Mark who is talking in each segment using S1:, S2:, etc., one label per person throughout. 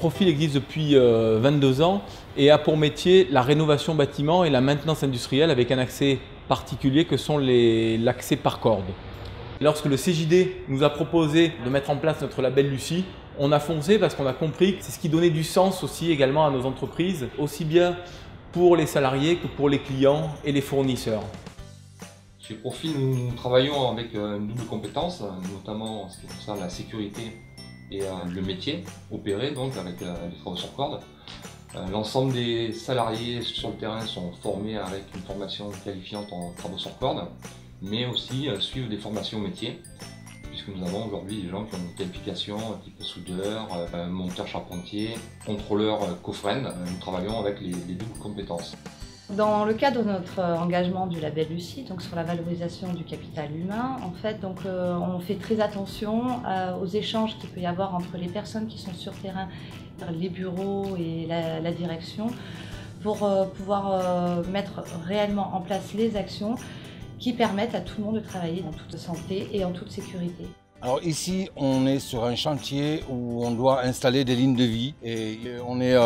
S1: Profil existe depuis 22 ans et a pour métier la rénovation bâtiment et la maintenance industrielle avec un accès particulier que sont l'accès par corde. Lorsque le CJD nous a proposé de mettre en place notre label Lucie, on a foncé parce qu'on a compris que c'est ce qui donnait du sens aussi également à nos entreprises, aussi bien pour les salariés que pour les clients et les fournisseurs.
S2: Chez Profil, nous travaillons avec une double compétence, notamment en ce qui concerne la sécurité et le métier opéré donc avec les travaux sur corde. L'ensemble des salariés sur le terrain sont formés avec une formation qualifiante en travaux sur corde, mais aussi suivent des formations métiers, puisque nous avons aujourd'hui des gens qui ont une qualification type soudeur, monteur charpentier, contrôleur coffren. Nous travaillons avec les doubles compétences.
S3: Dans le cadre de notre engagement du label Lucie, donc sur la valorisation du capital humain, en fait, donc, on fait très attention aux échanges qu'il peut y avoir entre les personnes qui sont sur terrain, les bureaux et la direction, pour pouvoir mettre réellement en place les actions qui permettent à tout le monde de travailler en toute santé et en toute sécurité.
S4: Alors ici, on est sur un chantier où on doit installer des lignes de vie et on est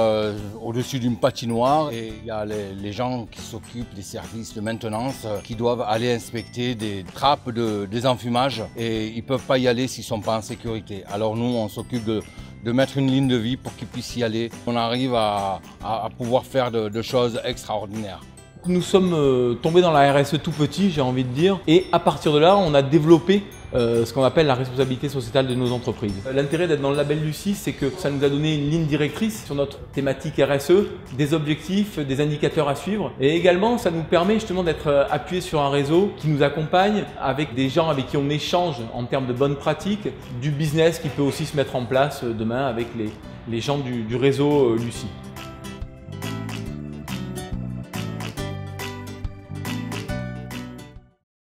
S4: au-dessus d'une patinoire et il y a les gens qui s'occupent des services de maintenance qui doivent aller inspecter des trappes de désenfumage et ils ne peuvent pas y aller s'ils ne sont pas en sécurité. Alors nous, on s'occupe de mettre une ligne de vie pour qu'ils puissent y aller. On arrive à pouvoir faire de choses extraordinaires.
S1: Nous sommes tombés dans la RSE tout petit, j'ai envie de dire, et à partir de là, on a développé ce qu'on appelle la responsabilité sociétale de nos entreprises. L'intérêt d'être dans le label Lucie, c'est que ça nous a donné une ligne directrice sur notre thématique RSE, des objectifs, des indicateurs à suivre, et également ça nous permet justement d'être appuyé sur un réseau qui nous accompagne avec des gens avec qui on échange en termes de bonnes pratiques, du business qui peut aussi se mettre en place demain avec les gens du réseau Lucie.